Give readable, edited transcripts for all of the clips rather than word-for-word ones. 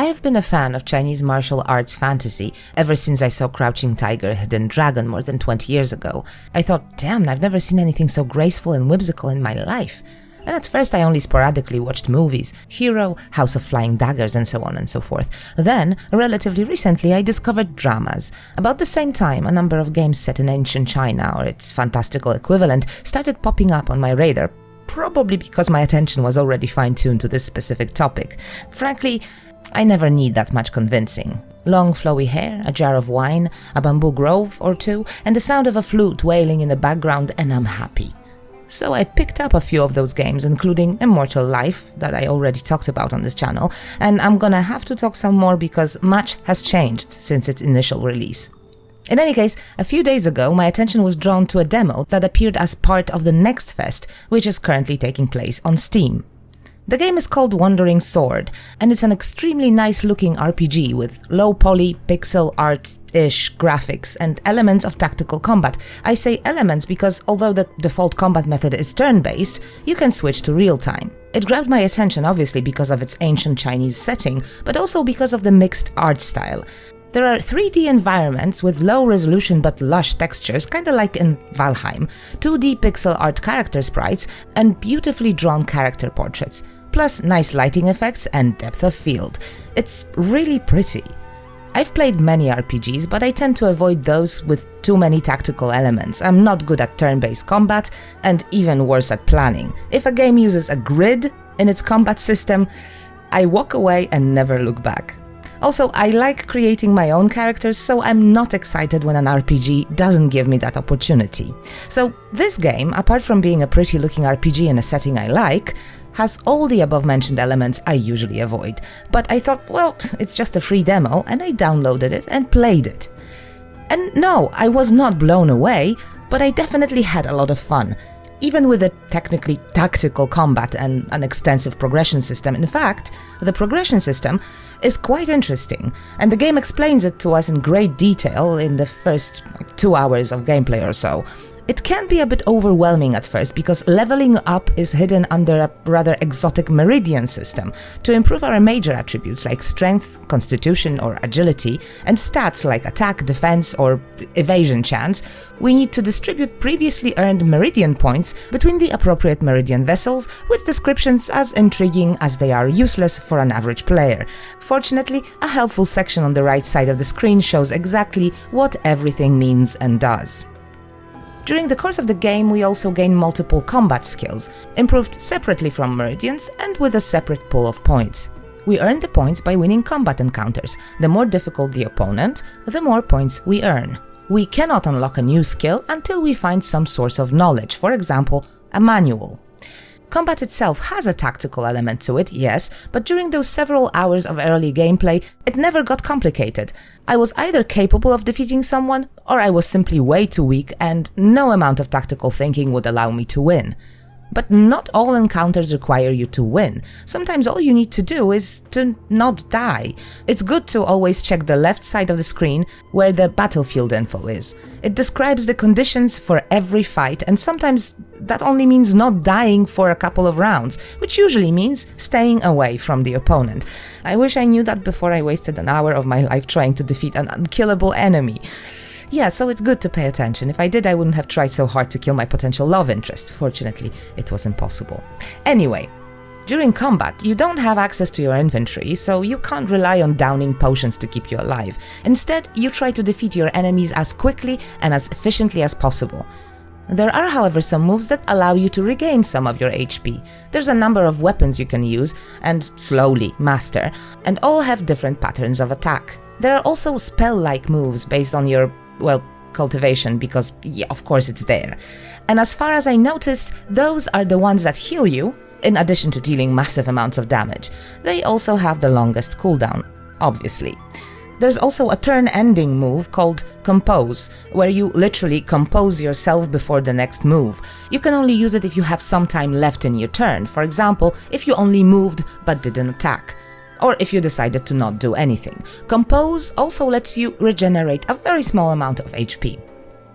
I have been a fan of Chinese martial arts fantasy ever since I saw Crouching Tiger, Hidden Dragon more than 20 years ago. I thought, damn, I've never seen anything so graceful and whimsical in my life. And at first I only sporadically watched movies, Hero, House of Flying Daggers, and so on and so forth. Then, relatively recently, I discovered dramas. About the same time, a number of games set in ancient China, or its fantastical equivalent, started popping up on my radar, probably because my attention was already fine-tuned to this specific topic. Frankly, I never need that much convincing. Long flowy hair, a jar of wine, a bamboo grove or two, and the sound of a flute wailing in the background, and I'm happy. So I picked up a few of those games, including Immortal Life, that I already talked about on this channel, and I'm gonna have to talk some more because much has changed since its initial release. In any case, a few days ago, my attention was drawn to a demo that appeared as part of the Next Fest, which is currently taking place on Steam. The game is called Wandering Sword, and it's an extremely nice-looking RPG with low-poly, pixel art-ish graphics and elements of tactical combat. I say elements because although the default combat method is turn-based, you can switch to real-time. It grabbed my attention obviously because of its ancient Chinese setting, but also because of the mixed art style. There are 3D environments with low resolution but lush textures, kinda like in Valheim, 2D pixel art character sprites, and beautifully drawn character portraits, plus nice lighting effects and depth of field. It's really pretty. I've played many RPGs, but I tend to avoid those with too many tactical elements. I'm not good at turn-based combat, and even worse at planning. If a game uses a grid in its combat system, I walk away and never look back. Also, I like creating my own characters, so I'm not excited when an RPG doesn't give me that opportunity. So this game, apart from being a pretty looking RPG in a setting I like, has all the above mentioned elements I usually avoid. But I thought, well, it's just a free demo, and I downloaded it and played it. And no, I was not blown away, but I definitely had a lot of fun. Even with a technically tactical combat and an extensive progression system. In fact, the progression system is quite interesting, and the game explains it to us in great detail in the first 2 hours of gameplay or so. It can be a bit overwhelming at first because leveling up is hidden under a rather exotic meridian system. To improve our major attributes like strength, constitution or agility, and stats like attack, defense or evasion chance, we need to distribute previously earned meridian points between the appropriate meridian vessels with descriptions as intriguing as they are useless for an average player. Fortunately, a helpful section on the right side of the screen shows exactly what everything means and does. During the course of the game, we also gain multiple combat skills, improved separately from meridians and with a separate pool of points. We earn the points by winning combat encounters. The more difficult the opponent, the more points we earn. We cannot unlock a new skill until we find some source of knowledge, for example, a manual. Combat itself has a tactical element to it, yes, but during those several hours of early gameplay, it never got complicated. I was either capable of defeating someone, or I was simply way too weak and no amount of tactical thinking would allow me to win. But not all encounters require you to win. Sometimes all you need to do is to not die. It's good to always check the left side of the screen where the battlefield info is. It describes the conditions for every fight, and sometimes that only means not dying for a couple of rounds, which usually means staying away from the opponent. I wish I knew that before I wasted an hour of my life trying to defeat an unkillable enemy. Yeah, so it's good to pay attention. If I did, I wouldn't have tried so hard to kill my potential love interest. Fortunately, it was impossible. Anyway, during combat, you don't have access to your inventory, so you can't rely on downing potions to keep you alive. Instead, you try to defeat your enemies as quickly and as efficiently as possible. There are, however, some moves that allow you to regain some of your HP. There's a number of weapons you can use and slowly master, and all have different patterns of attack. There are also spell-like moves based on your cultivation, because, yeah, of course it's there. And as far as I noticed, those are the ones that heal you, in addition to dealing massive amounts of damage. They also have the longest cooldown, obviously. There's also a turn-ending move called Compose, where you literally compose yourself before the next move. You can only use it if you have some time left in your turn, for example, if you only moved but didn't attack, or if you decided to not do anything. Compose also lets you regenerate a very small amount of HP.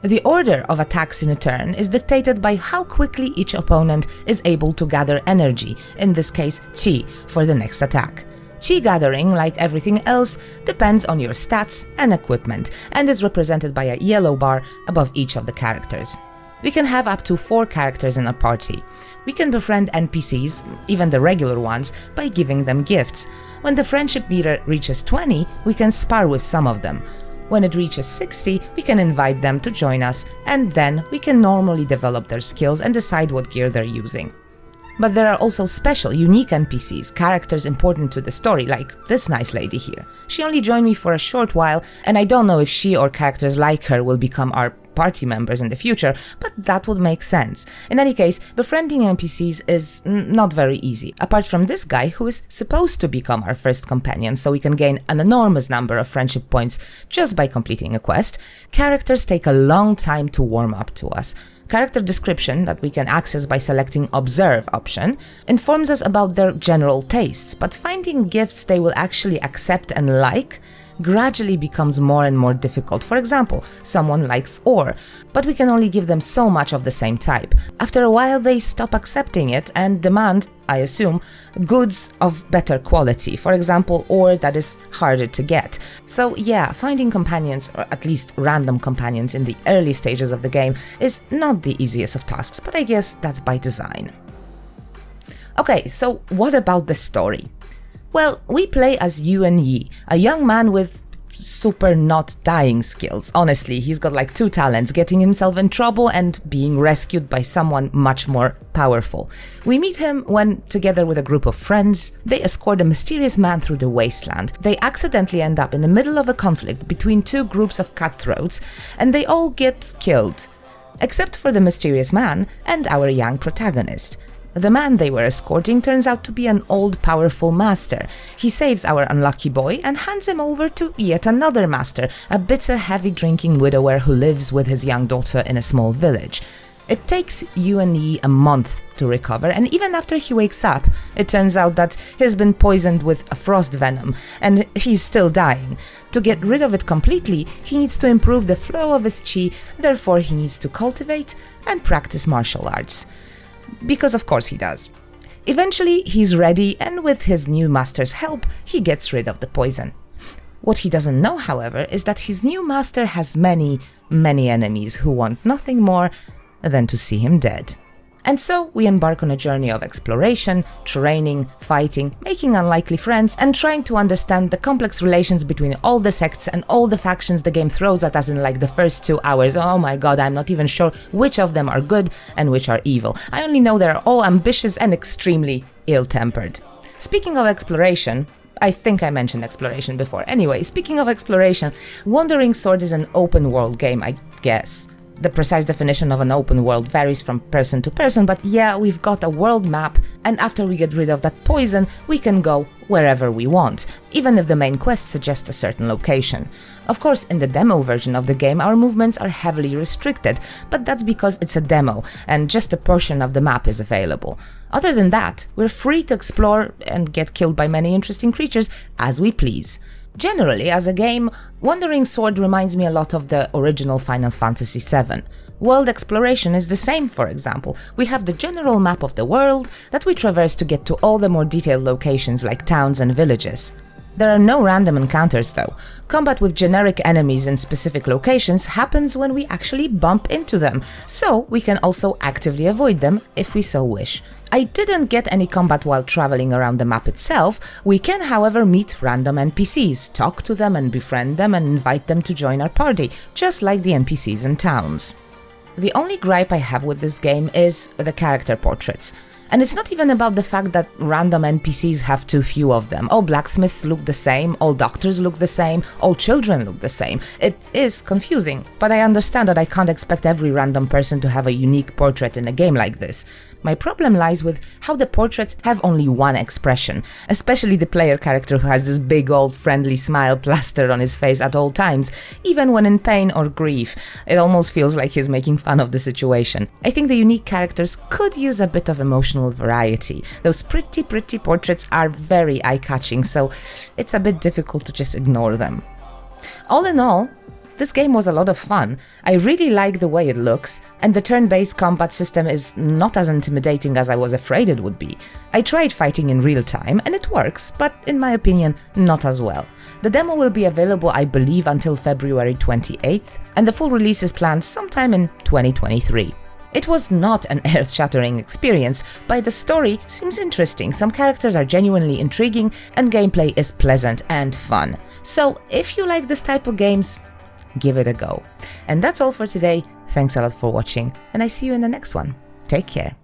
The order of attacks in a turn is dictated by how quickly each opponent is able to gather energy, in this case Qi, for the next attack. Chi gathering, like everything else, depends on your stats and equipment and is represented by a yellow bar above each of the characters. We can have up to 4 characters in a party. We can befriend NPCs, even the regular ones, by giving them gifts. When the friendship meter reaches 20, we can spar with some of them. When it reaches 60, we can invite them to join us, and then we can normally develop their skills and decide what gear they're using. But there are also special, unique NPCs, characters important to the story, like this nice lady here. She only joined me for a short while, and I don't know if she or characters like her will become our party members in the future, but that would make sense. In any case, befriending NPCs is not very easy, apart from this guy who is supposed to become our first companion, so we can gain an enormous number of friendship points just by completing a quest. Characters take a long time to warm up to us. Character description, that we can access by selecting Observe option, informs us about their general tastes, but finding gifts they will actually accept and like gradually becomes more and more difficult. For example, someone likes ore, but we can only give them so much of the same type. After a while they stop accepting it and demand, I assume, goods of better quality, for example, ore that is harder to get. So yeah, finding companions, or at least random companions in the early stages of the game is not the easiest of tasks, but I guess that's by design. Okay, so what about the story? Well, we play as Yuan Yi, a young man with super not dying skills. Honestly, he's got like 2 talents, getting himself in trouble and being rescued by someone much more powerful. We meet him when, together with a group of friends, they escort a mysterious man through the wasteland. They accidentally end up in the middle of a conflict between 2 groups of cutthroats, and they all get killed. Except for the mysterious man and our young protagonist. The man they were escorting turns out to be an old, powerful master. He saves our unlucky boy and hands him over to yet another master, a bitter, heavy-drinking widower who lives with his young daughter in a small village. It takes Yuan Yi a month to recover, and even after he wakes up, it turns out that he's been poisoned with a frost venom, and he's still dying. To get rid of it completely, he needs to improve the flow of his chi, therefore he needs to cultivate and practice martial arts. Because of course he does. Eventually he's ready, and with his new master's help, he gets rid of the poison. What he doesn't know, however, is that his new master has many enemies who want nothing more than to see him dead. And so we embark on a journey of exploration, training, fighting, making unlikely friends, and trying to understand the complex relations between all the sects and all the factions the game throws at us in like the first 2 hours. Oh my god, I'm not even sure which of them are good and which are evil. I only know they're all ambitious and extremely ill-tempered. Speaking of exploration, I think I mentioned exploration before. Anyway, speaking of exploration, Wandering Sword is an open world game, I guess. The precise definition of an open world varies from person to person, but yeah, we've got a world map, and after we get rid of that poison, we can go wherever we want, even if the main quest suggests a certain location. Of course, in the demo version of the game, our movements are heavily restricted, but that's because it's a demo, and just a portion of the map is available. Other than that, we're free to explore and get killed by many interesting creatures as we please. Generally, as a game, Wandering Sword reminds me a lot of the original Final Fantasy VII. World exploration is the same, for example. We have the general map of the world that we traverse to get to all the more detailed locations like towns and villages. There are no random encounters though. Combat with generic enemies in specific locations happens when we actually bump into them, so we can also actively avoid them if we so wish. I didn't get any combat while traveling around the map itself. We can, however, meet random NPCs, talk to them and befriend them and invite them to join our party, just like the NPCs in towns. The only gripe I have with this game is the character portraits. And it's not even about the fact that random NPCs have too few of them. All blacksmiths look the same, all doctors look the same, all children look the same. It is confusing, but I understand that I can't expect every random person to have a unique portrait in a game like this. My problem lies with how the portraits have only one expression, especially the player character who has this big old friendly smile plastered on his face at all times, even when in pain or grief. It almost feels like he's making fun of the situation. I think the unique characters could use a bit of emotional variety. Those pretty portraits are very eye-catching, so it's a bit difficult to just ignore them. All in all, This game was a lot of fun. I really like the way it looks, and the turn-based combat system is not as intimidating as I was afraid it would be. I tried fighting in real time, and it works, but in my opinion, not as well. The demo will be available, I believe, until February 28th, and the full release is planned sometime in 2023. It was not an earth-shattering experience, but the story seems interesting, some characters are genuinely intriguing, and gameplay is pleasant and fun. So if you like this type of games, give it a go. And that's all for today. Thanks a lot for watching, and I see you in the next one. Take care.